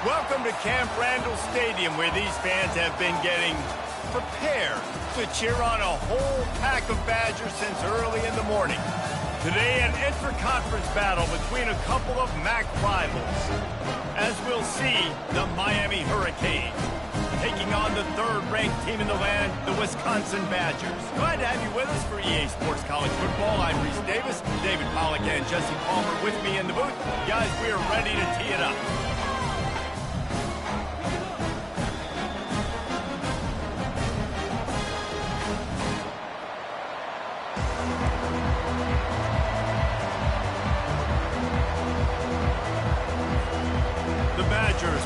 Welcome to Camp Randall Stadium, where these fans have been getting prepared to cheer on a whole pack of Badgers since early in the morning. Today, an intra-conference battle between a couple of MAC rivals. As we'll see, the Miami Hurricanes taking on the third-ranked team in the land, the Wisconsin Badgers. Glad to have you with us for EA Sports College Football. I'm Reese Davis, David Pollack and Jesse Palmer with me in the booth. Guys, we are ready to tee it up.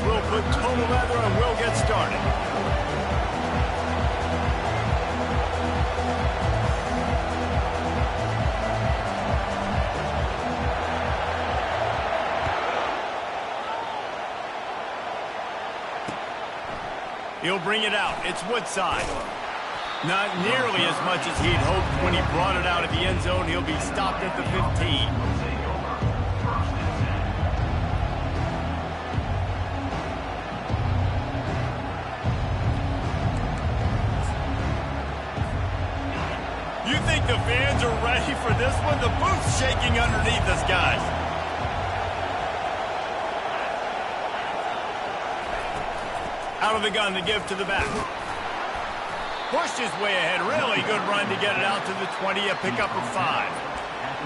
We'll put total leather and we'll get started. He'll bring it out. It's Woodside. Not nearly as much as he'd hoped when he brought it out of the end zone. He'll be stopped at the 15. You think the fans are ready for this one? The booth's shaking underneath us, guys. Out of the gun to give to the back. Pushed his way ahead. Really good run to get it out to the 20, a pickup of 5.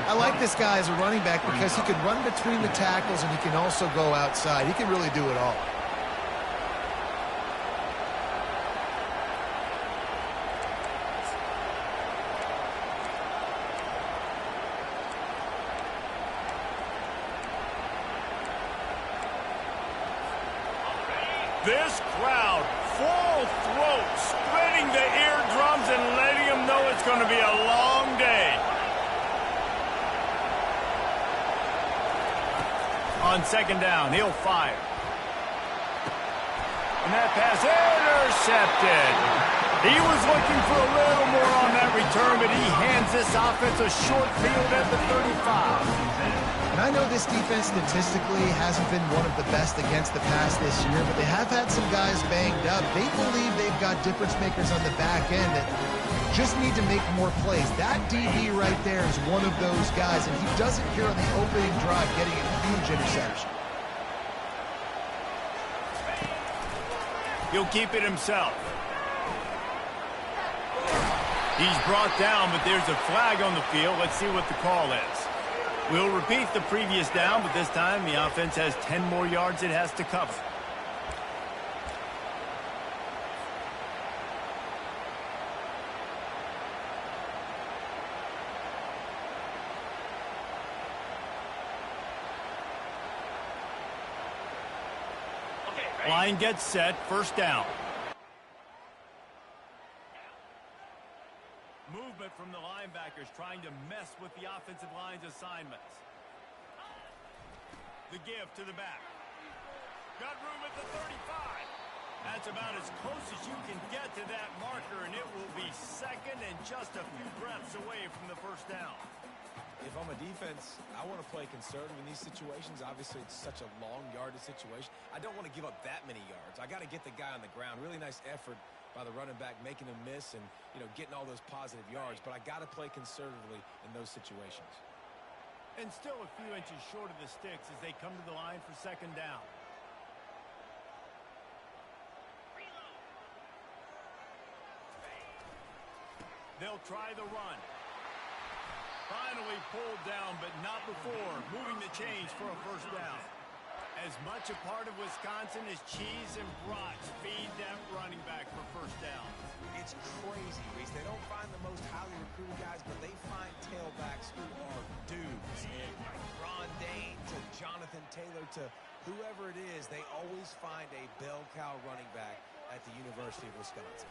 I like this guy as a running back because he can run between the tackles and he can also go outside. He can really do it all. This crowd, full throat, splitting the eardrums and letting them know it's going to be a long day. On second down, he'll fire. And that pass intercepted. He was looking for a little more on that return, but he hands this offense a short field at the 35. And I know this defense statistically hasn't been one of the best against the pass this year, but they have had some guys banged up. They believe they've got difference makers on the back end that just need to make more plays. That DB right there is one of those guys, and he does it here on the opening drive, getting a huge interception. He'll keep it himself. He's brought down, but there's a flag on the field. Let's see what the call is. We'll repeat the previous down, but this time the offense has 10 more yards it has to cover. Line gets set, first down. Movement from the linebackers trying to mess with the offensive line's assignments. The give to the back. Got room at the 35. That's about as close as you can get to that marker, and it will be second and just a few breaths away from the first down. If I'm a defense, I want to play conservative in these situations. Obviously, it's such a long yardage situation. I don't want to give up that many yards. I got to get the guy on the ground. Really nice effort by the running back, making him miss and, getting all those positive yards. But I got to play conservatively in those situations. And still a few inches short of the sticks as they come to the line for second down. They'll try the run. Finally pulled down, but not before moving the chains for a first down. As much a part of Wisconsin as cheese and brats feed that running back for first down. It's crazy, Reese. They don't find the most highly recruited guys, but they find tailbacks who are dudes. And Ron Dane to Jonathan Taylor to whoever it is, they always find a bell cow running back at the University of Wisconsin.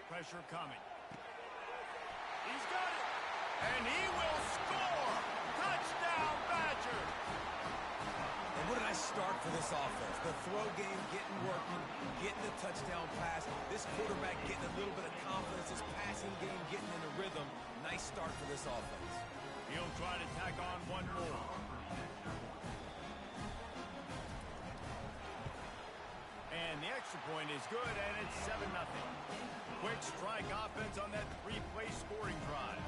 Pressure coming. He's got it. And he will score. Touchdown, Badger. And what a nice start for this offense. The throw game getting working, getting the touchdown pass. This quarterback getting a little bit of confidence. This passing game getting in a rhythm. Nice start for this offense. He'll try to tack on one more. And the extra point is good, and it's 7-0. Quick strike offense on that three-play scoring drive.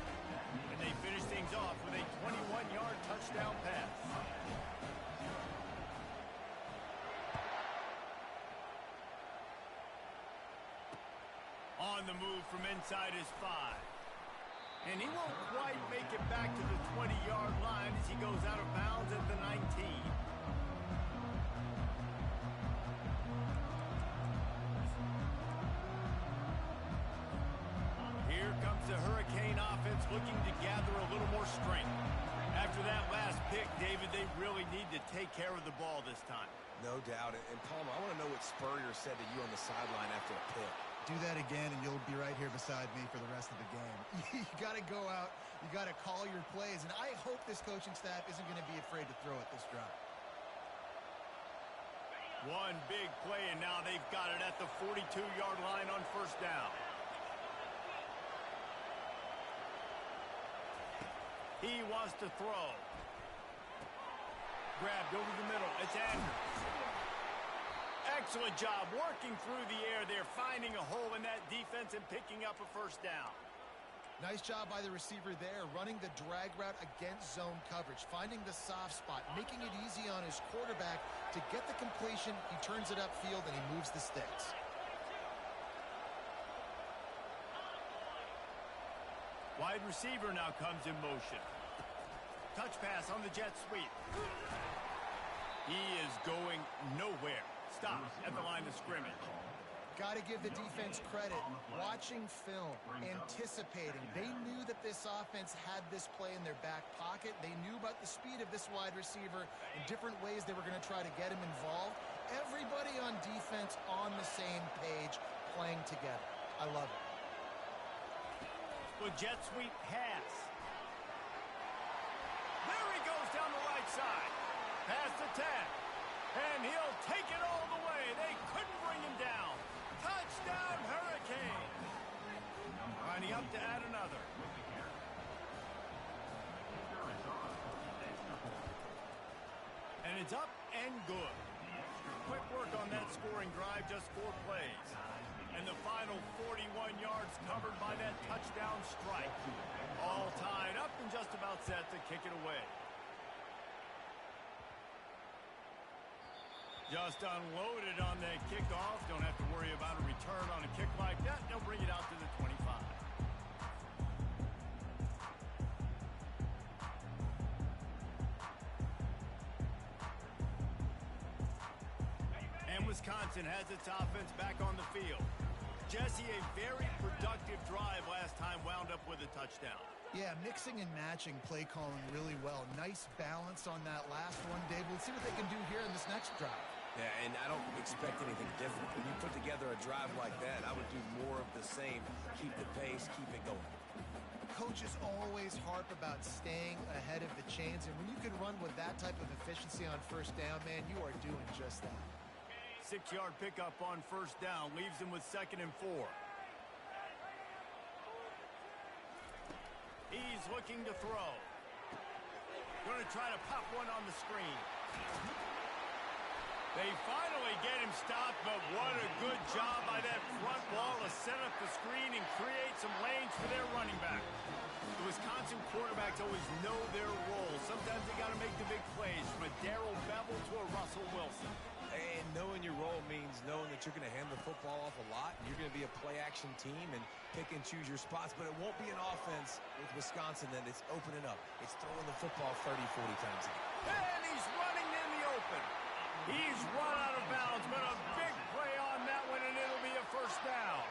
And they finish things off with a 21-yard touchdown pass. On the move from inside his 5. And he won't quite make it back to the 20-yard line as he goes out of bounds at the 19. Here comes the Hurricane offense looking to gather a little more strength. After that last pick, David, they really need to take care of the ball this time. No doubt. And Palmer, I want to know what Spurrier said to you on the sideline after a pick. Do that again, and you'll be right here beside me for the rest of the game. You got to go out. You got to call your plays, and I hope this coaching staff isn't going to be afraid to throw at this drive. One big play, and now they've got it at the 42-yard line on first down. He wants to throw. Grabbed over the middle. It's Andrews. Excellent job working through the air there, finding a hole in that defense and picking up a first down. Nice job by the receiver there, running the drag route against zone coverage, finding the soft spot, making it easy on his quarterback to get the completion. He turns it upfield and he moves the sticks. Wide receiver now comes in motion. Touch pass on the jet sweep. He is going nowhere. Stop at the line of scrimmage. Got to give the defense credit. Watching film, anticipating. They knew that this offense had this play in their back pocket. They knew about the speed of this wide receiver in different ways they were going to try to get him involved. Everybody on defense on the same page, playing together. I love it. Well, jet sweep pass. There he goes down the right side. Past the 10. And he'll take it all the way. They couldn't bring him down. Touchdown, Hurricane. Lining up to add another. And it's up and good. Quick work on that scoring drive, just 4 plays. And the final 41 yards covered by that touchdown strike. All tied up and just about set to kick it away. Just unloaded on that kickoff. Don't have to worry about a return on a kick like that. They'll bring it out to the 25. And Wisconsin has its offense back on the field. Jesse, a very productive drive last time, wound up with a touchdown. Yeah, mixing and matching play calling really well. Nice balance on that last one, Dave. We'll see what they can do here in this next drive. Yeah, and I don't expect anything different. When you put together a drive like that, I would do more of the same. Keep the pace, keep it going. Coaches always harp about staying ahead of the chains, and when you can run with that type of efficiency on first down, man, you are doing just that. 6-yard pickup on first down, leaves him with 2nd and 4. He's looking to throw. Going to try to pop one on the screen. They finally get him stopped, but what a good job by that front wall to set up the screen and create some lanes for their running back. The Wisconsin quarterbacks always know their role. Sometimes they got to make the big plays, from a Darrell Bevell to a Russell Wilson. And knowing your role means knowing that you're going to hand the football off a lot. You're going to be a play-action team and pick and choose your spots. But it won't be an offense with Wisconsin that it's opening up. It's throwing the football 30, 40 times a game. And he's running in the open. He's run out of bounds, but a big play on that one, and it'll be a first down.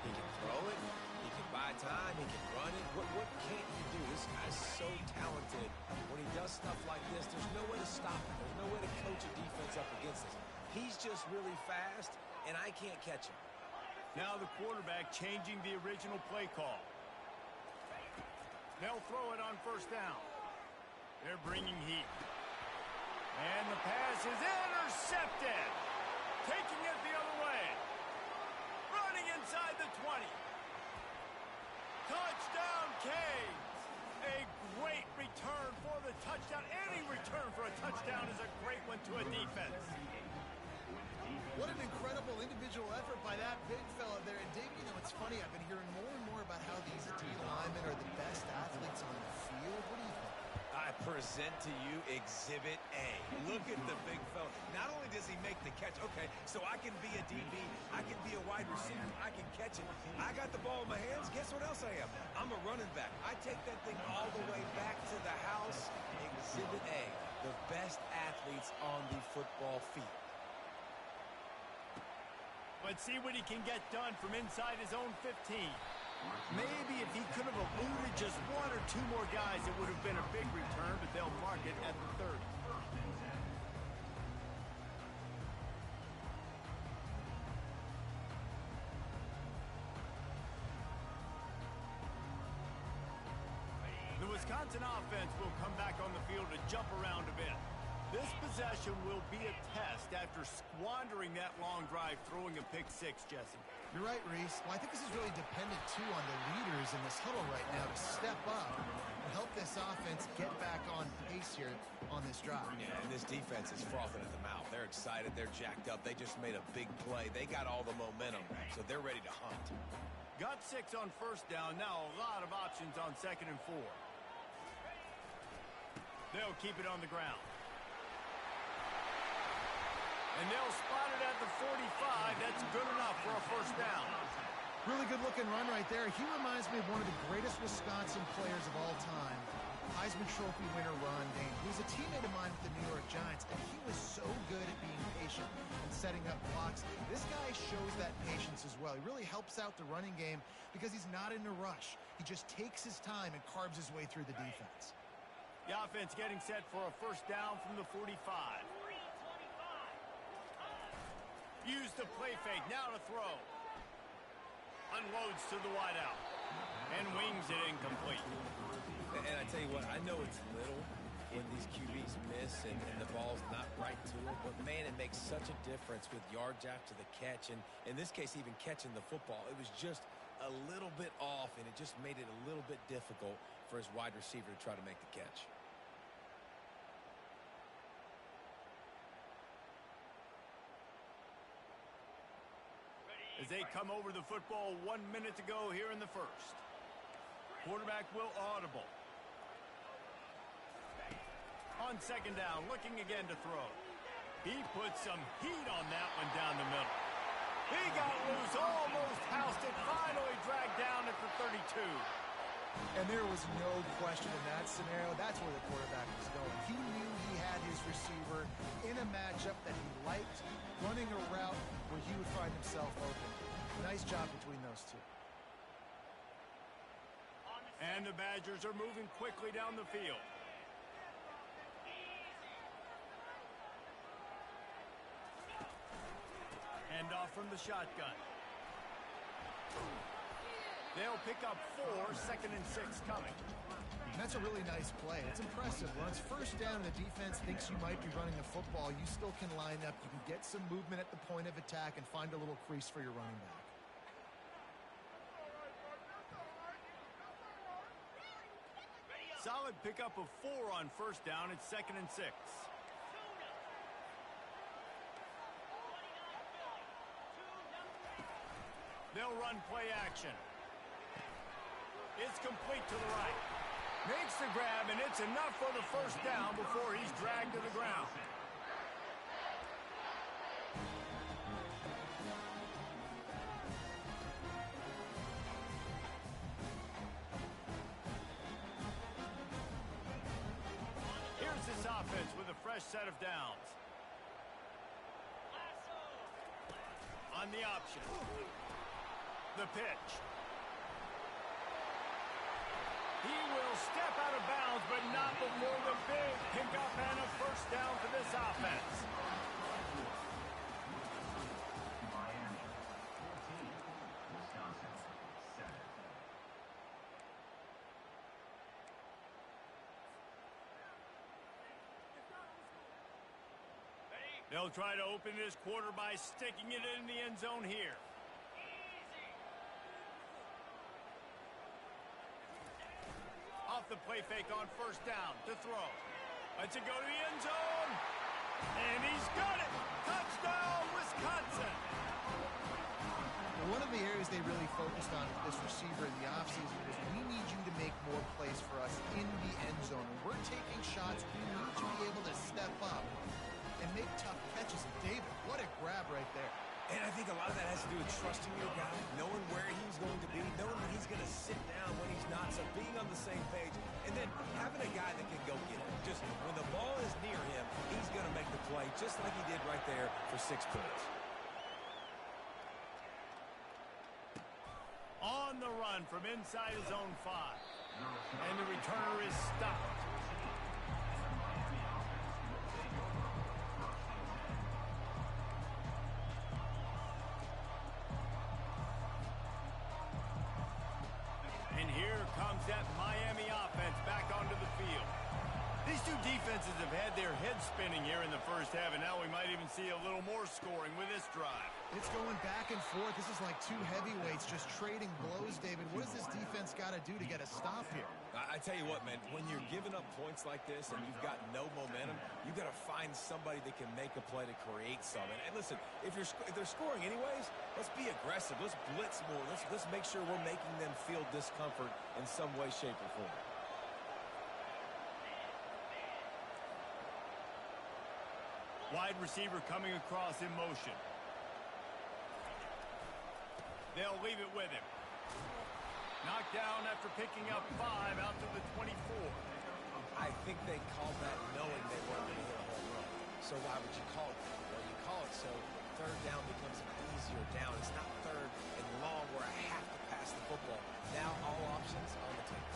He can throw it. He can buy time. He can run it. What can't he do? This guy's so talented. When he does stuff like this, there's no way to stop him. There's no way to coach a defense up against this. He's just really fast, and I can't catch him. Now the quarterback changing the original play call. They'll throw it on first down. They're bringing heat. And the pass is intercepted. Taking it the other way. Running inside the 20. Touchdown, Canes. A great return for the touchdown. Any return for a touchdown is a great one to a defense. What an incredible individual effort by that big fella there. And Dave, you know, it's funny, I've been hearing more and more about how these D linemen are the best athletes on the field. What do you think? I present to you Exhibit A. Look at the big fella. Not only does he make the catch, okay, so I can be a DB, I can be a wide receiver, I can catch it. I got the ball in my hands, guess what else I am? I'm a running back. I take that thing all the way back to the house. Exhibit A, the best athletes on the football field. Let's see what he can get done from inside his own 15. Maybe if he could have eluded just one or two more guys, it would have been a big return, but they'll mark it at the 30. The Wisconsin offense will come back on the field to jump around a bit. This possession will be a test after squandering that long drive, throwing a pick six, Jesse. You're right, Reese. Well, I think this is really dependent, too, on the leaders in this huddle right now to step up and help this offense get back on pace here on this drive. Yeah, and this defense is frothing at the mouth. They're excited. They're jacked up. They just made a big play. They got all the momentum, so they're ready to hunt. Got 6 on first down. Now a lot of options on 2nd and 4. They'll keep it on the ground. And they'll spot it at the 45. That's good enough for a first down. Really good-looking run right there. He reminds me of one of the greatest Wisconsin players of all time, Heisman Trophy winner Ron Dayne. He was a teammate of mine with the New York Giants, and he was so good at being patient and setting up blocks. This guy shows that patience as well. He really helps out the running game because he's not in a rush. He just takes his time and carves his way through the defense. The offense getting set for a first down from the 45. Use the play fake, now to throw. Unloads to the wideout. And wings it incomplete. And I tell you what, I know it's little when these QBs miss and the ball's not right to it, but man, it makes such a difference with yards after the catch, and in this case, even catching the football. It was just a little bit off, and it just made it a little bit difficult for his wide receiver to try to make the catch. As they come over the football 1 minute to go here in the first. Quarterback will audible. On 2nd down, looking again to throw. He put some heat on that one down the middle. He got loose, almost housed it, finally dragged down at the 32. And there was no question in that scenario. That's where the quarterback was going. He knew he had his receiver in a matchup that he liked, running a route where he would find himself open. Nice job between those two. And the Badgers are moving quickly down the field. Hand off from the shotgun. They'll pick up 4, 2nd and 6 coming. That's a really nice play. It's impressive. When it's first down and the defense thinks you might be running the football, you still can line up. You can get some movement at the point of attack and find a little crease for your running back. Solid pickup of 4 on first down. It's 2nd and 6. They'll run play action. It's complete to the right. Makes the grab, and it's enough for the first down before he's dragged to the ground. Here's this offense with a fresh set of downs. On the option. The pitch. He will step out of bounds, but not before the big pickup and a first down for this offense. They'll try to open this quarter by sticking it in the end zone here. Off the play fake on first down to throw. Let's it go to the end zone. And he's got it! Touchdown, Wisconsin! One of the areas they really focused on with this receiver in the offseason was we need you to make more plays for us in the end zone. When we're taking shots, we need to be able to step up and make tough catches. David, what a grab right there. And I think a lot of that has to do with trusting your guy, knowing where he's going to be, knowing that he's going to sit down when he's not, so being on the same page, and then having a guy that can go get it. Just when the ball is near him, he's going to make the play just like he did right there for 6 points. On the run from inside his own 5. And the returner is stopped. And here comes that Miami offense back onto the field. These two defenses have had their heads spinning here in the first half, and now we might even see a little more scoring with this drive. It's going back and forth. This is like two heavyweights just trading blows, David. What does this defense got to do to get a stop here? I tell you what, man, when you're giving up points like this and you've got no momentum, you've got to find somebody that can make a play to create something. And listen, if they're scoring anyways, let's be aggressive. Let's blitz more. Let's make sure we're making them feel discomfort in some way, shape, or form. Wide receiver coming across in motion. They'll leave it with him. Knocked down after picking up 5 out to the 24. I think they called that knowing they weren't going to hit a home run. So why would you call it that? Well, you call it so third down becomes an easier down. It's not third and long where I have to pass the football. Now all options on the table.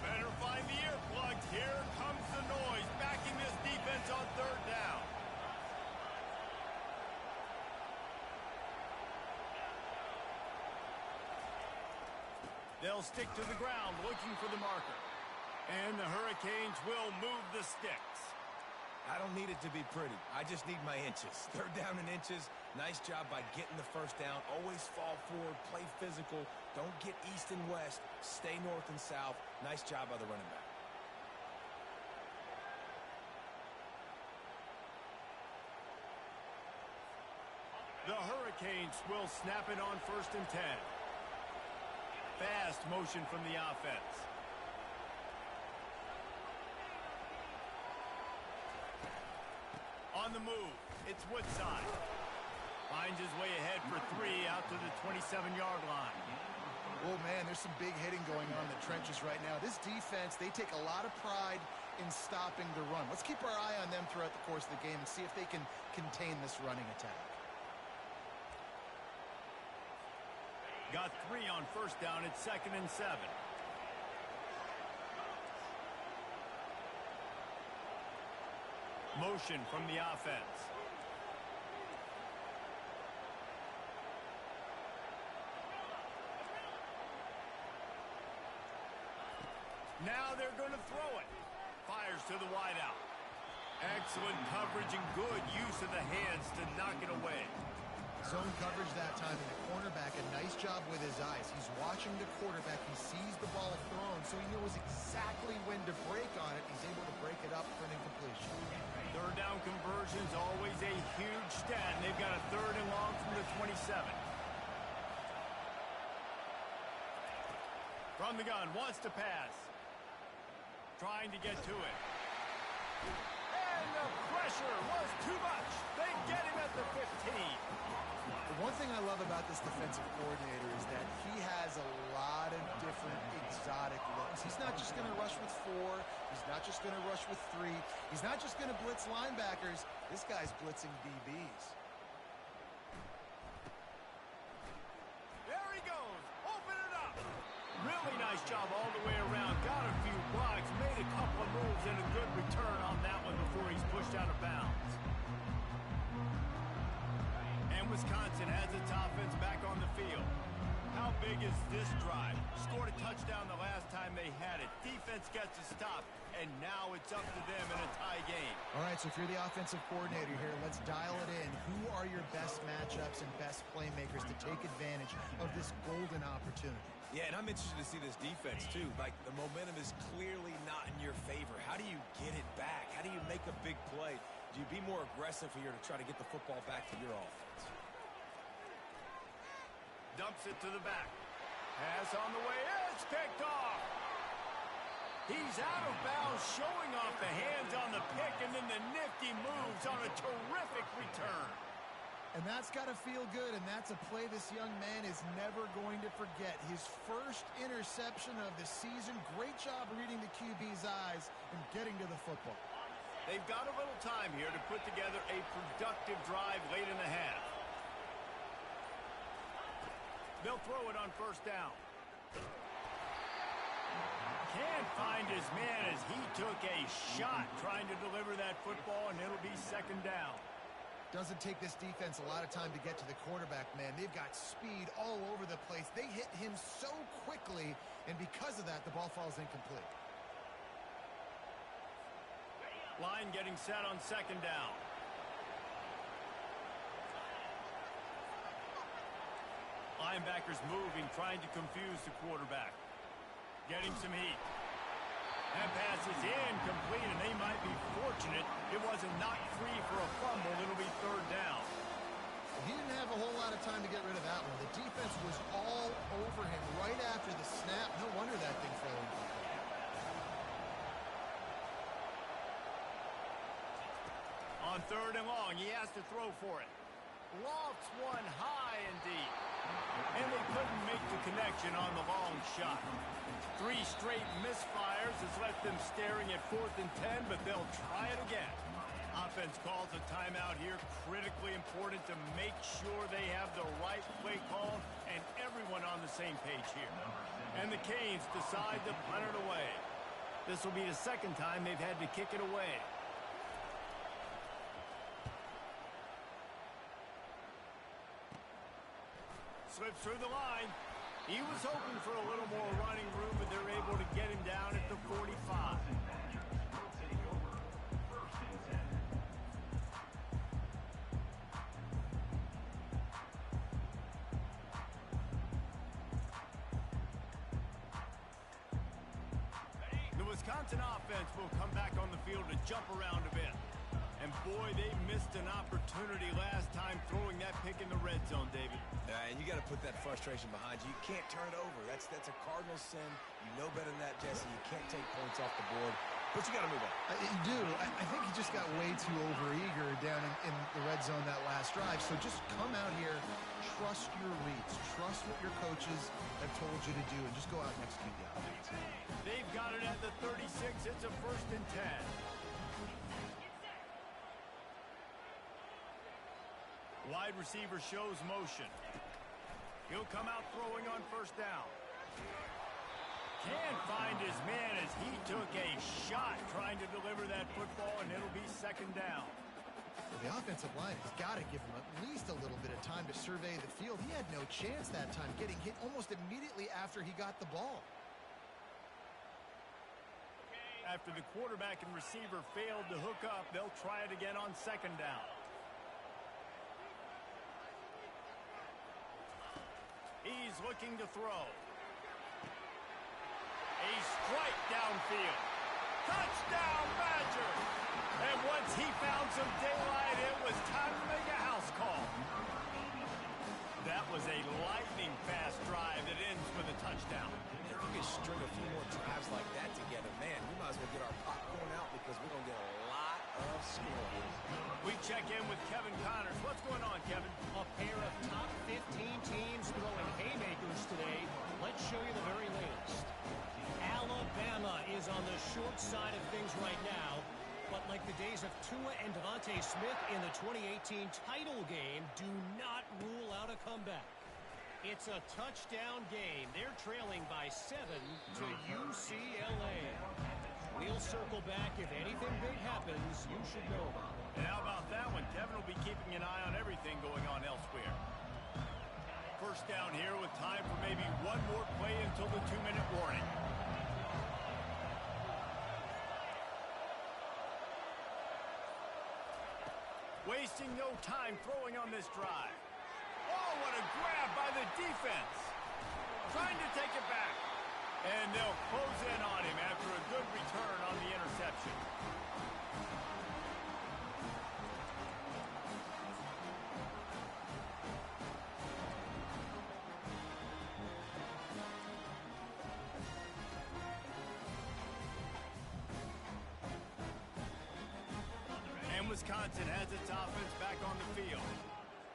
Better find the earplugs. Here comes the noise, backing this defense on third down. They'll stick to the ground, looking for the marker. And the Hurricanes will move the sticks. I don't need it to be pretty. I just need my inches. Third down in inches. Nice job by getting the first down. Always fall forward, play physical. Don't get east and west. Stay north and south. Nice job by the running back. The Hurricanes will snap it on 1st and 10. Fast motion from the offense. On the move, it's Woodside. Finds his way ahead for 3 out to the 27-yard line. Oh, man, there's some big hitting going on in the trenches right now. This defense, they take a lot of pride in stopping the run. Let's keep our eye on them throughout the course of the game and see if they can contain this running attack. Got 3 on 1st down. It's 2nd and 7. Motion from the offense. Now they're going to throw it. Fires to the wideout. Excellent coverage and good use of the hands to knock it away. Zone coverage that time, and the cornerback, a nice job with his eyes. He's watching the quarterback. He sees the ball thrown, so he knows exactly when to break on it. He's able to break it up for an incompletion. Third down conversion is always a huge stat. They've got a 3rd and long from the 27. From the gun, wants to pass. Trying to get to it. And the pressure was too much. They get him at the 15. The one thing I love about this defensive coordinator is that he has a lot of different exotic looks. He's not just going to rush with 4. He's not just going to rush with 3. He's not just going to blitz linebackers. This guy's blitzing DBs. There he goes. Open it up. Really nice job all the way around. Got a few blocks, made a couple of moves, and a good return on that one before he's pushed out of bounds. And Wisconsin has its offense back on the field. How big is is this drive. Scored a touchdown the last time they had it. Defense gets a stop, and now it's up to them in a tie game. All right, so if you're the offensive coordinator here, let's dial it in. Who are your best matchups and best playmakers to take advantage of this golden opportunity? Yeah, and I'm interested to see this defense, too. Like, the momentum is clearly not in your favor. How do you get it back? How do you make a big play? Do you be more aggressive here to try to get the football back to your offense? Dumps it to the back. Pass on the way. It's picked off. He's out of bounds, showing off the hands on the pick, and then the nifty moves on a terrific return. And that's got to feel good, and that's a play this young man is never going to forget. His first interception of the season. Great job reading the QB's eyes and getting to the football. They've got a little time here to put together a productive drive late in the half. They'll throw it on first down. Can't find his man as he took a shot trying to deliver that football, and it'll be second down. Doesn't take this defense a lot of time to get to the quarterback, man. They've got speed all over the place. They hit him so quickly, and because of that, the ball falls incomplete. Line getting set on second down. Linebackers moving, trying to confuse the quarterback. Getting some heat. That pass is incomplete, and they might be fortunate it wasn't knocked free for a fumble. It'll be third down. He didn't have a whole lot of time to get rid of that one. The defense was all over him right after the snap. No wonder that thing fell incomplete. On third and long, he has to throw for it. Lofts one high and deep. And they couldn't make the connection on the long shot. 3 straight misfires has left them staring at 4th and 10, but they'll try it again. Offense calls a timeout here. Critically important to make sure they have the right play call and everyone on the same page here. And the Canes decide to punt it away. This will be the second time they've had to kick it away. Slips through the line. He was hoping for a little more running room, but they're able to get him down at the 45. The Wisconsin offense will come back on the field to jump around a bit. And boy, they missed an opportunity last time throwing that pick in the red zone, David. And you got to put that frustration behind you. You can't turn it over. That's a cardinal sin. You know better than that, Jesse. You can't take points off the board. But you got to move on. You do. I think he just got way too overeager down in the red zone that last drive. So just come out here, trust your reads, trust what your coaches have told you to do, and just go out and execute the offense. They've got it at the 36. It's a 1st and 10. Wide receiver shows motion. He'll come out throwing on first down. Can't find his man as he took a shot trying to deliver that football, and it'll be second down. Well, the offensive line has got to give him at least a little bit of time to survey the field. He had no chance that time, getting hit almost immediately after he got the ball. After the quarterback and receiver failed to hook up, they'll try it again on second down. He's looking to throw. A strike downfield. Touchdown, Badger! And once he found some daylight, it was time to make a house call. That was a lightning-fast drive that ends with a touchdown. If we could string a few more drives like that together, man, we might as well get our popcorn out because we're going to get a lot of scoring. We check in with Kevin Connors. What's going on, Kevin? A pair of top 15 teams throwing haymakers today. Let's show you the very latest. Alabama is on the short side of things right now, but like the days of Tua and Devontae Smith in the 2018 title game, do not rule out a comeback. It's a touchdown game. They're trailing by 7 to UCLA. We'll circle back. If anything big happens, you should know about it. And how about that one? Kevin will be keeping an eye on everything going on elsewhere. first down here with time for maybe one more play until the 2-minute warning. Wasting no time throwing on this drive. Oh, what a grab by the defense. Trying to take it back. And they'll close in on him after a good return on the interception. And Wisconsin has its offense back on the field.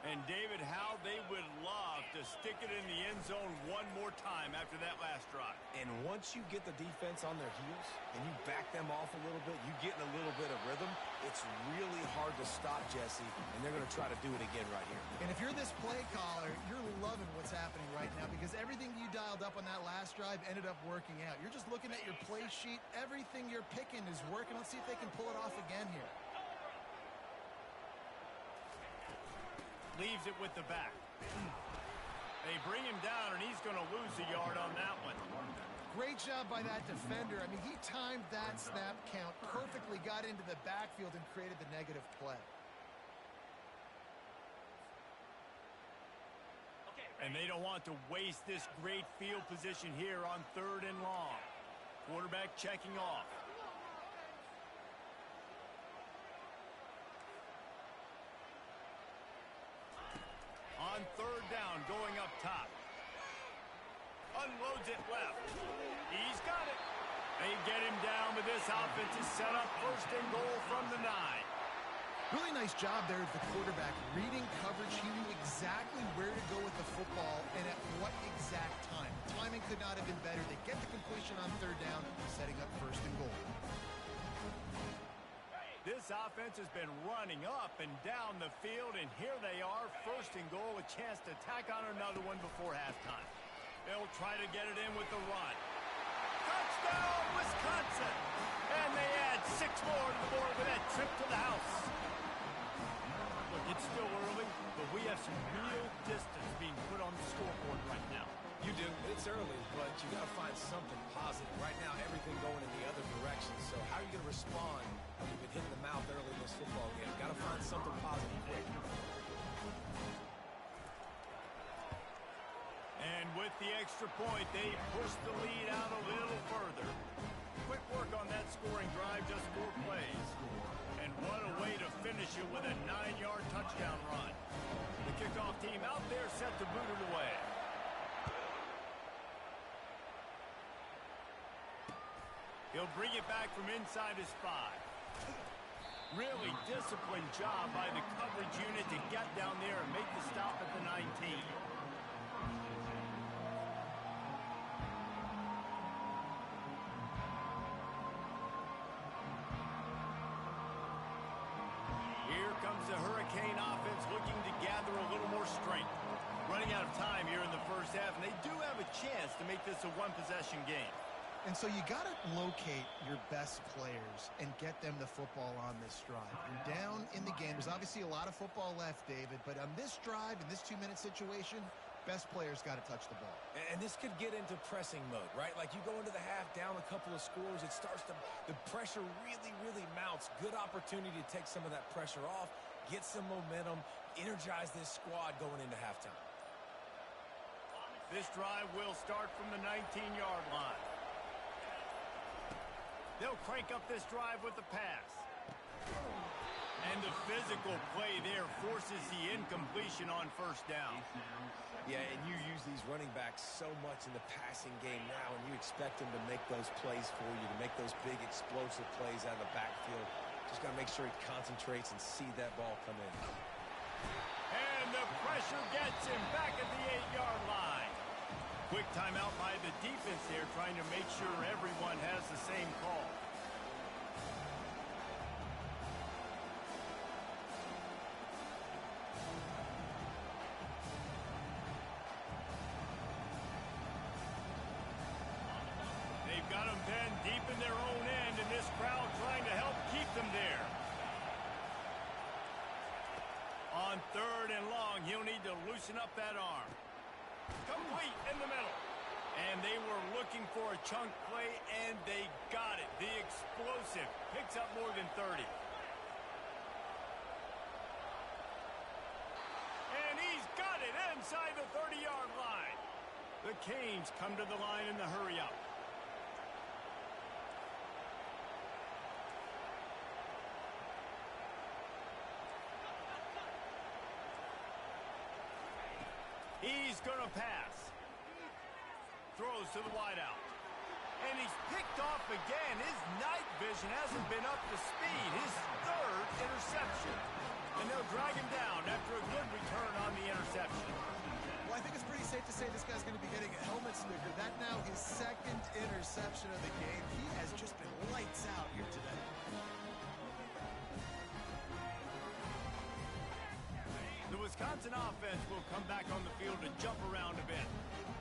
And David, how they would love to stick it in the end zone one more time after that last drive. And once you get the defense on their heels and you back them off a little bit, you get in a little bit of rhythm, it's really hard to stop, Jesse, and they're going to try to do it again right here. And if you're this play caller, you're loving what's happening right now because everything you dialed up on that last drive ended up working out. You're just looking at your play sheet. Everything you're picking is working. Let's see if they can pull it off again here. Leaves it with the back. They bring him down, and he's going to lose a yard on that one. Great job by that defender. I mean, he timed that snap count perfectly, got into the backfield, and created the negative play. And they don't want to waste this great field position here on 3rd and long. Quarterback checking off. On 3rd down, going up top. Unloads it left. He's got it. They get him down, but this offense is set up 1st and goal from the 9. Really nice job there of the quarterback. Reading coverage, he knew exactly where to go with the football and at what exact time. Timing could not have been better. They get the completion on 3rd down, setting up 1st and goal. This offense has been running up and down the field, and here they are, 1st and goal, a chance to tack on another one before halftime. They'll try to get it in with the run. Touchdown, Wisconsin! And they add 6 more to the board with that trip to the house. Look, it's still early, but we have some real distance being put on the scoreboard right now. You do. It's early, but you got to find something positive. Right now, everything going in the other direction. So how are you going to respond when you've been hitting the mouth early in this football game? Got to find something positive quick. And with the extra point, they push the lead out a little further. Quick work on that scoring drive, just 4 plays. And what a way to finish it with a 9-yard touchdown run. The kickoff team out there set to boot it away. He'll bring it back from inside his 5. Really disciplined job by the coverage unit to get down there and make the stop at the 19. Here comes the Hurricane offense looking to gather a little more strength. Running out of time here in the first half, and they do have a chance to make this a one-possession game. And so you got to locate your best players and get them the football on this drive. You're down in the game. There's obviously a lot of football left, David, but on this drive, in this 2-minute situation, best players got to touch the ball. And this could get into pressing mode, right? Like you go into the half down a couple of scores, it starts to, the pressure really, really mounts. Good opportunity to take some of that pressure off, get some momentum, energize this squad going into halftime. This drive will start from the 19-yard line. They'll crank up this drive with the pass. And the physical play there forces the incompletion on 1st down. Yeah, and you use these running backs so much in the passing game now, and you expect them to make those plays for you, to make those big explosive plays out of the backfield. Just got to make sure he concentrates and see that ball come in. And the pressure gets him back at the 8-yard line. Quick timeout by the defense there, trying to make sure everyone has the same call. They've got them pinned deep in their own end, and this crowd trying to help keep them there. On 3rd and long, he'll need to loosen up that arm. And they were looking for a chunk play, and they got it. The explosive picks up more than 30. And he's got it inside the 30-yard line. The Canes come to the line in the hurry-up. He's going to pass. Throws to the wideout. And he's picked off again. His night vision hasn't been up to speed. His third interception. And they'll drag him down after a good return on the interception. Well, I think it's pretty safe to say this guy's going to be getting a helmet sticker. That now his second interception of the game. He has just been lights out here today. The Wisconsin offense will come back on the field and jump around a bit.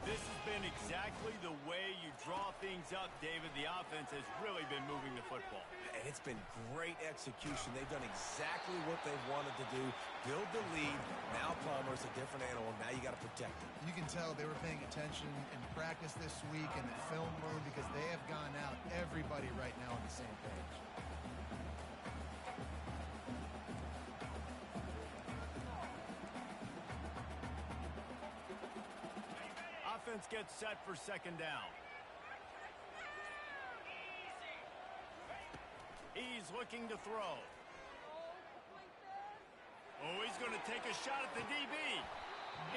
This has been exactly the way you draw things up, David. The offense has really been moving the football. And it's been great execution. They've done exactly what they've wanted to do. Build the lead. Now Palmer's a different animal. Now you got to protect him. You can tell they were paying attention in practice this week in the film room because they have gone out, everybody right now on the same page. Offense gets set for second down. He's looking to throw. Oh, he's going to take a shot at the DB.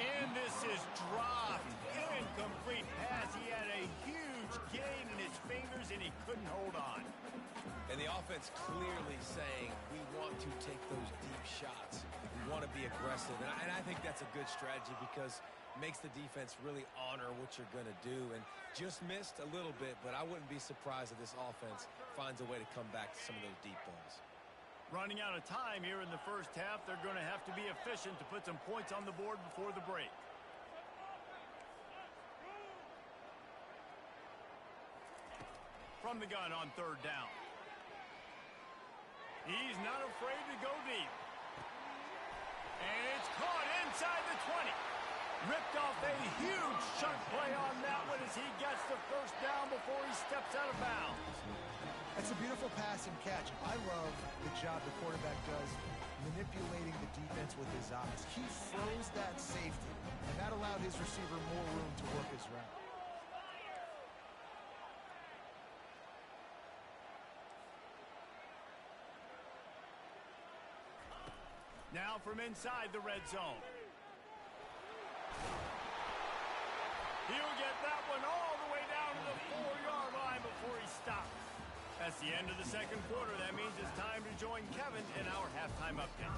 And this is dropped. Incomplete pass. He had a huge gain in his fingers, and he couldn't hold on. And the offense clearly saying, we want to take those deep shots. We want to be aggressive. And I think that's a good strategy because it makes the defense really honor what you're going to do. And just missed a little bit, but I wouldn't be surprised if this offense finds a way to come back to some of those deep balls. Running out of time here in the first half, they're going to have to be efficient to put some points on the board before the break. From the gun on third down. He's not afraid to go deep. And it's caught inside the 20. Ripped off a huge chunk play on that one as he gets the first down before he steps out of bounds. That's a beautiful pass and catch. I love the job the quarterback does manipulating the defense with his eyes. He froze that safety, and that allowed his receiver more room to work his route. Now from inside the red zone. He'll get that one all the way down to the 4-yard line before he stops. That's the end of the second quarter. That means it's time to join Kevin in our halftime update.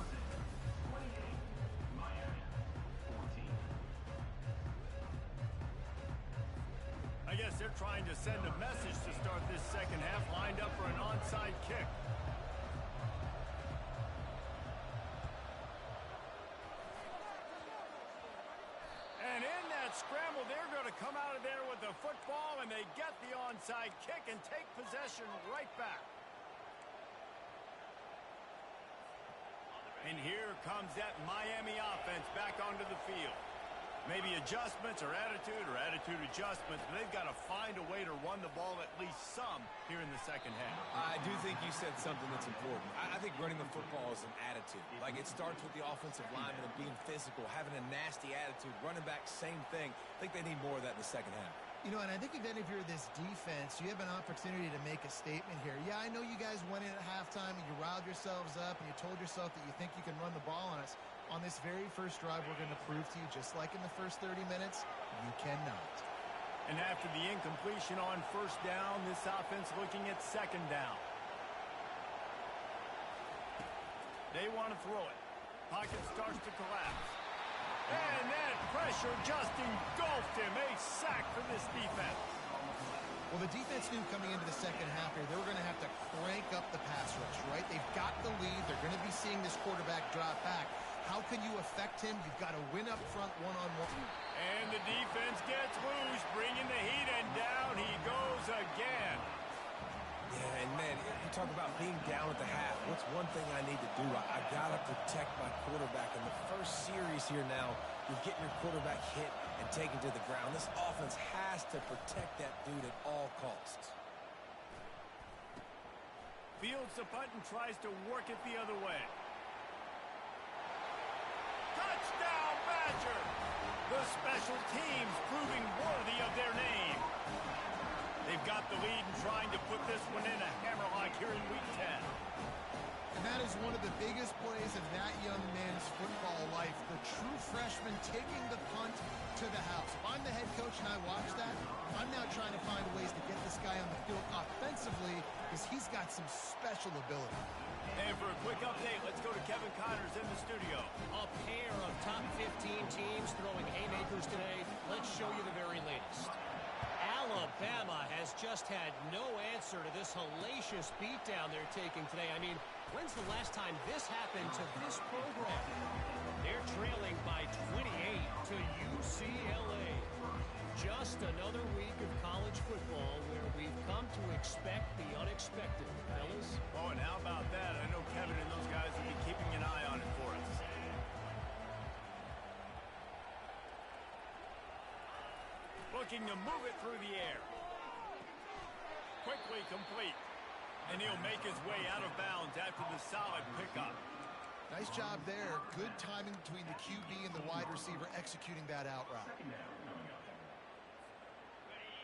I guess they're trying to send a message to start this second half, lined up for an onside kick. And in that scramble, they're going to come out of there with the football, and they get the onside kick and take possession right back. And here comes that Miami offense back onto the field. Maybe adjustments or attitude adjustments, but they've got to find a way to run the ball at least some here in the second half. I do think you said something that's important. I think running the football is an attitude. Like, it starts with the offensive lineman and being physical, having a nasty attitude. Running back, same thing. I think they need more of that in the second half. You know, and I think even if you're this defense, you have an opportunity to make a statement here. Yeah, I know you guys went in at halftime and you riled yourselves up and you told yourself that you think you can run the ball on us. On this very first drive, we're going to prove to you, just like in the first 30 minutes, you cannot. And after the incompletion on first down, this offense looking at second down. They want to throw it. Pocket starts to collapse. And that pressure just engulfed him. A sack for this defense. Well, the defense knew coming into the second half here, they were going to have to crank up the pass rush, right? They've got the lead. They're going to be seeing this quarterback drop back. How can you affect him? You've got to win up front one-on-one. And the defense gets loose, bringing the heat, and down he goes again. Yeah, and man, you talk about being down at the half. What's one thing I need to do? I got to protect my quarterback. In the first series here now, you're getting your quarterback hit and taken to the ground. This offense has to protect that dude at all costs. Fields the punt and tries to work it the other way. Touchdown, Badger! The special teams proving worthy of their name. They've got the lead and trying to put this one in a hammerlock here in Week 10. And that is one of the biggest plays of that young man's football life. The true freshman taking the punt to the house. If I'm the head coach and I watch that, I'm now trying to find ways to get this guy on the field offensively because he's got some special ability. And for a quick update, let's go to Kevin Connors in the studio. A pair of top 15 teams throwing haymakers today. Let's show you the very latest. Alabama has just had no answer to this hellacious beatdown they're taking today. I mean, when's the last time this happened to this program? They're trailing by 28 to UCLA. Just another week of college football where we've come to expect the unexpected, fellas. Oh, and how about that? I know Kevin and those guys will be keeping an eye on it for us. Looking to move it through the air. Quickly complete. And he'll make his way out of bounds after the solid pickup. Nice job there. Good timing between the QB and the wide receiver executing that out route.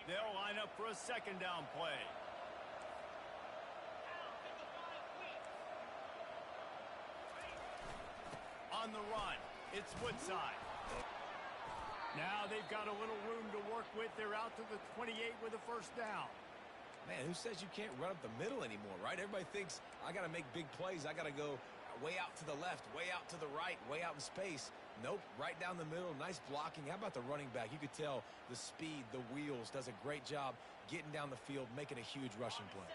They'll line up for a second down play. On the run, it's Woodside. Now they've got a little room to work with. They're out to the 28 with a first down. Man, who says you can't run up the middle anymore, right? Everybody thinks I got to make big plays. I got to go way out to the left, way out to the right, way out in space. Nope, right down the middle. Nice blocking. How about the running back? You could tell the speed, the wheels, does a great job getting down the field, making a huge rushing play.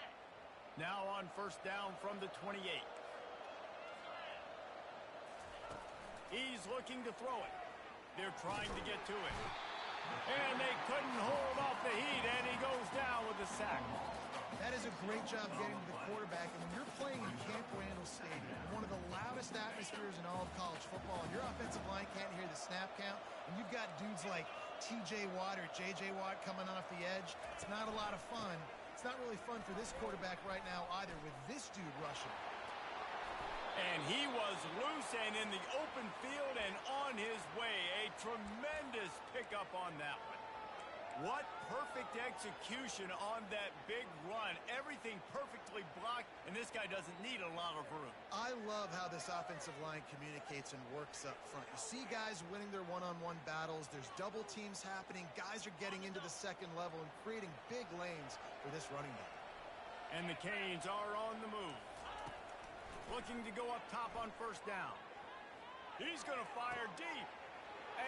Now on first down from the 28. He's looking to throw it. They're trying to get to it. And they couldn't hold off the heat, and he goes down with a sack. That is a great job getting to the quarterback. And when you're playing in Camp Randall Stadium, one of the loudest atmospheres in all of college football, and your offensive line can't hear the snap count, and you've got dudes like T.J. Watt or J.J. Watt coming off the edge, it's not a lot of fun. It's not really fun for this quarterback right now either with this dude rushing. And he was loose and in the open field and on his way. A tremendous pickup on that one. What perfect execution on that big run. Everything perfectly blocked, and this guy doesn't need a lot of room. I love how this offensive line communicates and works up front. You see guys winning their one-on-one battles. There's double teams happening. Guys are getting into the second level and creating big lanes for this running back. And the Canes are on the move. Looking to go up top on first down. He's going to fire deep.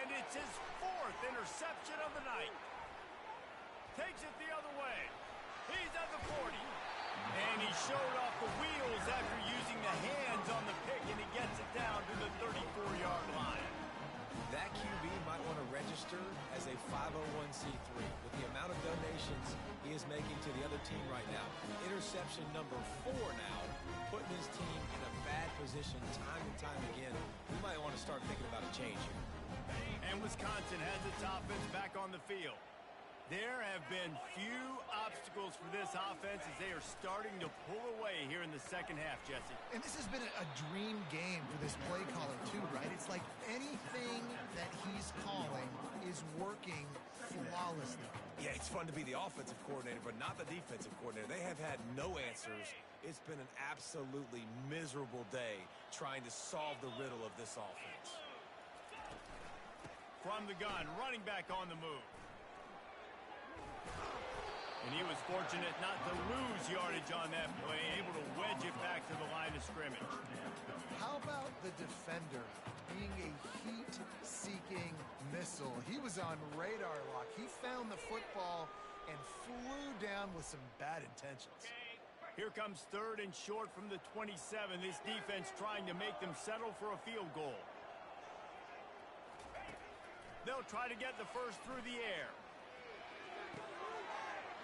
And it's his fourth interception of the night. Takes it the other way. He's at the 40. And he showed off the wheels after using the hands on the pick, and he gets it down to the 34-yard line. That QB might want to register as a 501c3 with the amount of donations he is making to the other team right now. Interception number 4 now, putting his team in a bad position time and time again. We might want to start thinking about a change here. And Wisconsin has its offense back on the field. There have been few obstacles for this offense as they are starting to pull away here in the second half, Jesse. And this has been a dream game for this play caller too, right? It's like anything that he's calling is working flawlessly. Yeah, it's fun to be the offensive coordinator, but not the defensive coordinator. They have had no answers. It's been an absolutely miserable day trying to solve the riddle of this offense. From the gun, running back on the move. And he was fortunate not to lose yardage on that play, able to wedge it back to the line of scrimmage. How about the defender being a heat-seeking missile? He was on radar lock. He found the football and flew down with some bad intentions. Here comes third and short from the 27. This defense trying to make them settle for a field goal. They'll try to get the first through the air.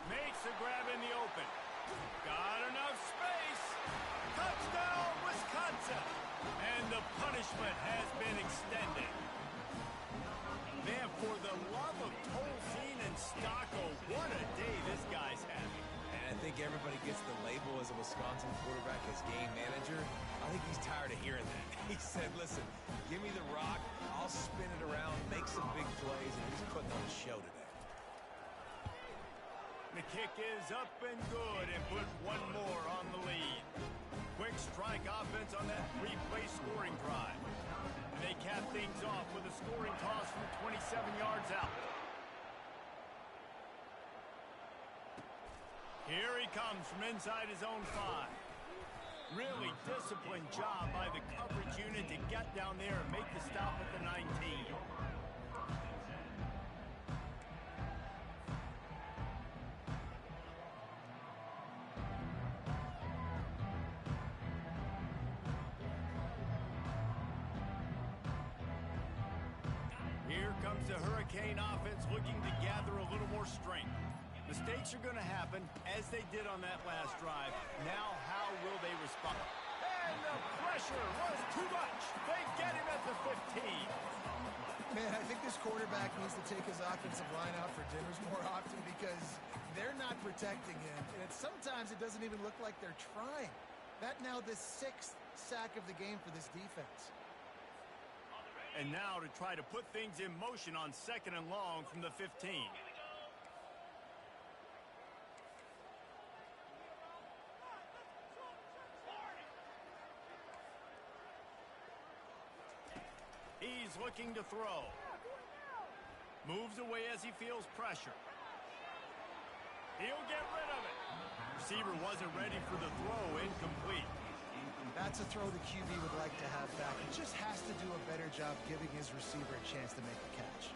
Makes a grab in the open. Got enough space. Touchdown, Wisconsin. And the punishment has been extended. Man, for the love Stocco, what a day this guy's having. And I think everybody gets the label as a Wisconsin quarterback as game manager. I think he's tired of hearing that. He said, listen, give me the rock, I'll spin it around, make some big plays, and he's putting on a show today. The kick is up and good and put one more on the lead. Quick strike offense on that three-play scoring drive. And they cap things off with a scoring toss from 27 yards out. Here he comes from inside his own 5. Really disciplined job by the coverage unit to get down there and make the stop at the 19. Here comes the Hurricane offense looking to gather a little more strength. Mistakes are going to happen, as they did on that last drive. Now, how will they respond? And the pressure was too much. They get him at the 15. Man, I think this quarterback needs to take his offensive line out for dinners more often because they're not protecting him. And sometimes it doesn't even look like they're trying. That now the 6th sack of the game for this defense. And now to try to put things in motion on 2nd and long from the 15. He's looking to throw. Moves away as he feels pressure. He'll get rid of it. Receiver wasn't ready for the throw, incomplete. That's a throw the QB would like to have back. He just has to do a better job giving his receiver a chance to make the catch.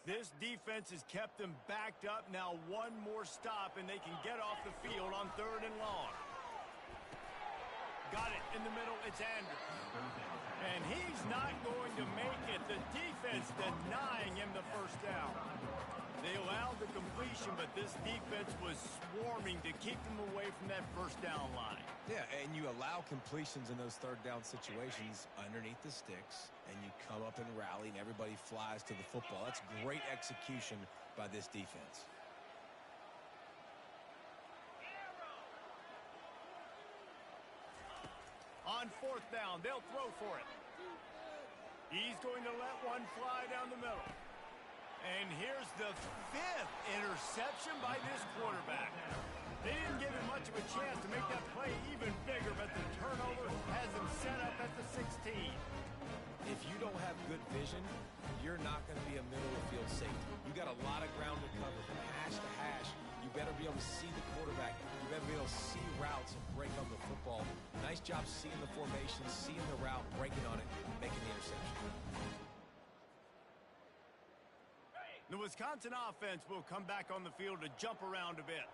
This defense has kept them backed up. Now one more stop, and they can get off the field on 3rd and long. Got it in the middle. It's Andrews. And he's not going to make it. The defense denying him the first down. They allowed the completion, but this defense was swarming to keep them away from that first down line. Yeah, and you allow completions in those 3rd down situations underneath the sticks, and you come up and rally, and everybody flies to the football. That's great execution by this defense. On 4th down, they'll throw for it. He's going to let one fly down the middle. And here's the 5th interception by this quarterback. They didn't give him much of a chance to make that play even bigger, but the turnover has him set up at the 16. If you don't have good vision, you're not going to be a middle-of-the-field safety. You got a lot of ground to cover from hash to hash. You better be able to see the quarterback. You better be able to see routes and break on the football. Nice job seeing the formation, seeing the route, breaking on it, making the interception. The Wisconsin offense will come back on the field to jump around a bit.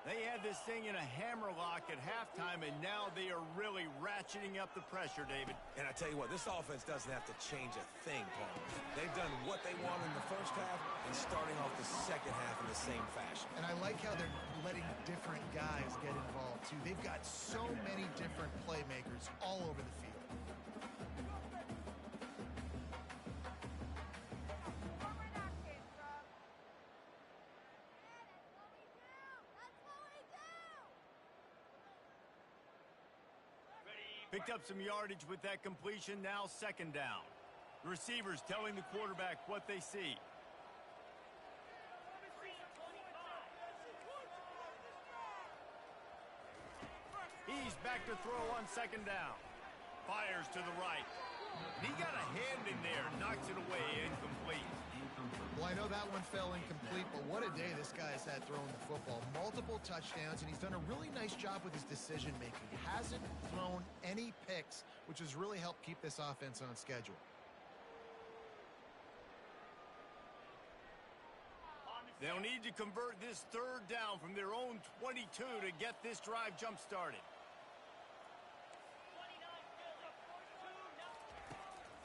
They had this thing in a hammerlock at halftime, and now they are really ratcheting up the pressure, David. And I tell you what, this offense doesn't have to change a thing, Paul. They've done what they want in the first half and starting off the second half in the same fashion. And I like how they're letting different guys get involved, too. They've got so many different playmakers all over the field. Picked up some yardage with that completion, now 2nd down. The receivers telling the quarterback what they see. He's back to throw on 2nd down. Fires to the right. He got a hand in there, knocks it away, incomplete. Well, I know that one fell incomplete, but what a day this guy has had throwing the football. Multiple touchdowns, and he's done a really nice job with his decision-making. He hasn't thrown any picks, which has really helped keep this offense on schedule. They'll need to convert this 3rd down from their own 22 to get this drive jump-started.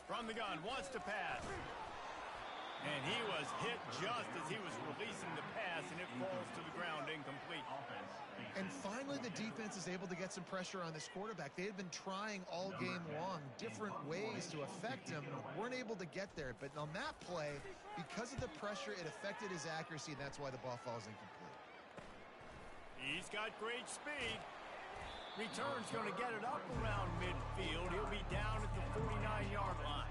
From the gun, wants to pass. And he was hit just as he was releasing the pass, and it falls to the ground incomplete. And finally, the defense is able to get some pressure on this quarterback. They had been trying all game long different ways to affect him. Weren't able to get there. But on that play, because of the pressure, it affected his accuracy, and that's why the ball falls incomplete. He's got great speed. Return's going to get it up around midfield. He'll be down at the 49-yard line.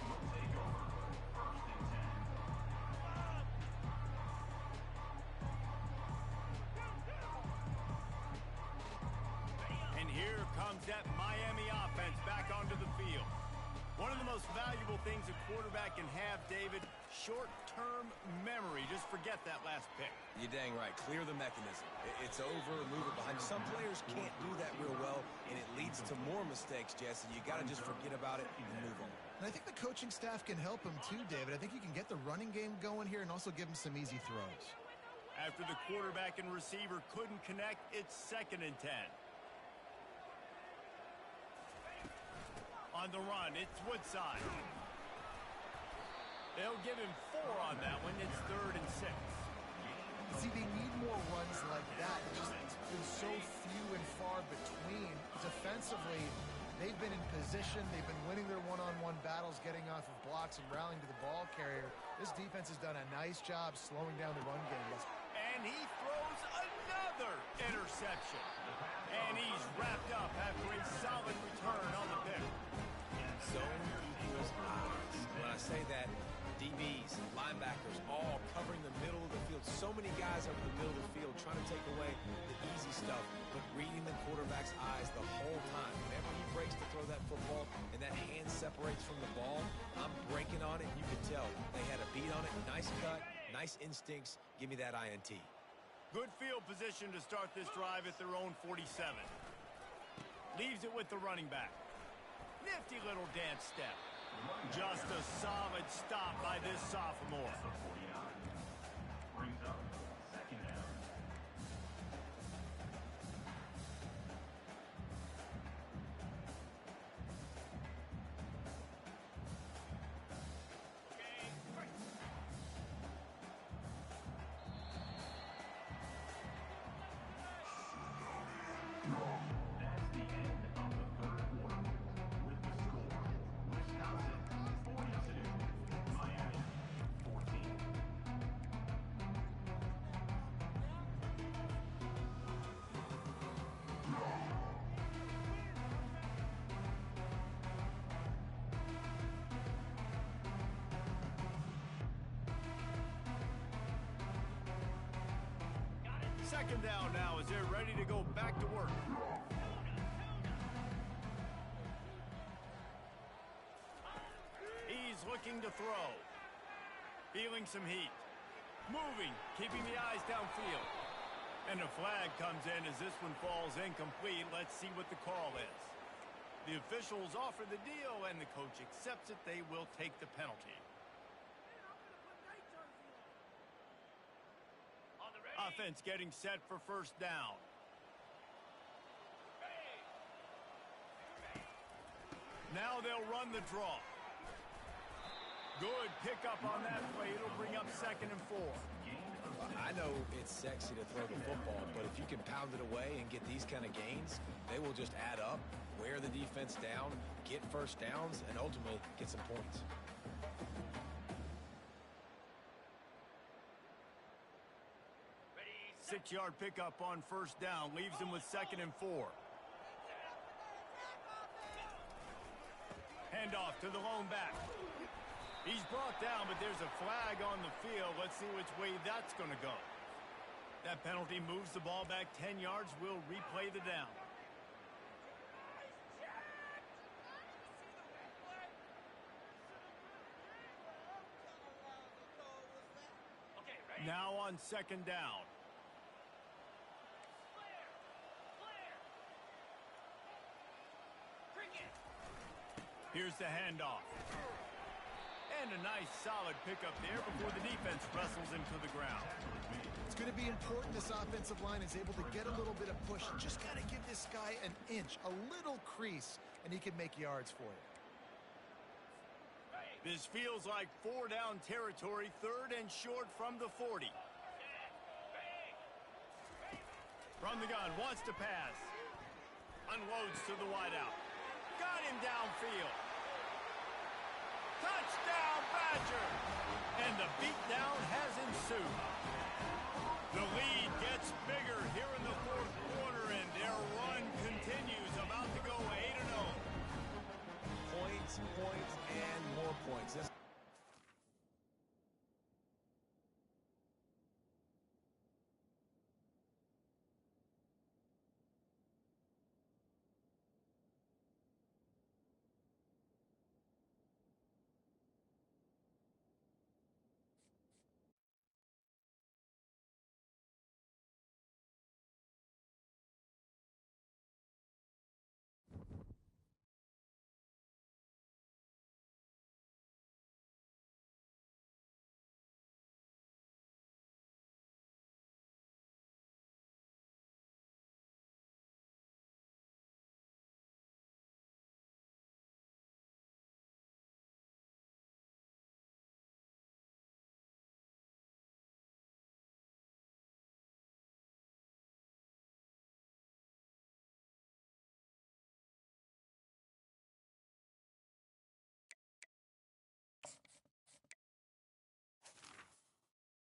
And here comes that Miami offense back onto the field. One of the most valuable things a quarterback can have, David, short-term memory. Just forget that last pick. You're dang right. Clear the mechanism. It's over, move it behind. Some players can't do that real well, and it leads to more mistakes, Jesse. You got to just forget about it and move on. And I think the coaching staff can help him too, David. I think you can get the running game going here and also give him some easy throws. After the quarterback and receiver couldn't connect, it's 2nd and 10. On the run, it's Woodside. They'll give him 4 on that one. It's 3rd and 6. See, they need more runs like that. It's been so few and far between. Defensively, they've been in position. They've been winning their one-on-one battles, getting off of blocks and rallying to the ball carrier. This defense has done a nice job slowing down the run game. And he throws another interception. And he's wrapped up after a solid return on the pick. Zone equals eyes. When I say that, DBs, linebackers, all covering the middle of the field. So many guys over the middle of the field trying to take away the easy stuff, but reading the quarterback's eyes the whole time. Whenever he breaks to throw that football and that hand separates from the ball, I'm breaking on it. You can tell they had a beat on it. Nice cut, nice instincts. Give me that INT. Good field position to start this drive at their own 47. Leaves it with the running back. Nifty little dance step. Just a solid stop by this sophomore. Second down now as they're ready to go back to work. He's looking to throw. Feeling some heat. Moving, keeping the eyes downfield. And a flag comes in as this one falls incomplete. Let's see what the call is. The officials offer the deal, and the coach accepts it. They will take the penalty. Offense getting set for first down. Now they'll run the draw. Good pickup on that play. It'll bring up 2nd and 4. I know it's sexy to throw the football, but if you can pound it away and get these kind of gains, they will just add up, wear the defense down, get first downs, and ultimately get some points. Ready, 6-yard pickup on first down. Leaves them with 2nd and 4. Handoff to the lone back. He's brought down, but there's a flag on the field. Let's see which way that's going to go. That penalty moves the ball back 10 yards. We'll replay the down. Now on 2nd down. Here's the handoff. And a nice solid pickup there before the defense wrestles him to the ground. It's going to be important this offensive line is able to get a little bit of push. Just got to give this guy an inch, a little crease, and he can make yards for you. This feels like 4-down territory, 3rd and short from the 40. From the gun, wants to pass. Unloads to the wideout. Got him downfield. Touchdown, Badger! And the beatdown has ensued. The lead gets bigger here in the 4th quarter, and their run continues, about to go 8-0.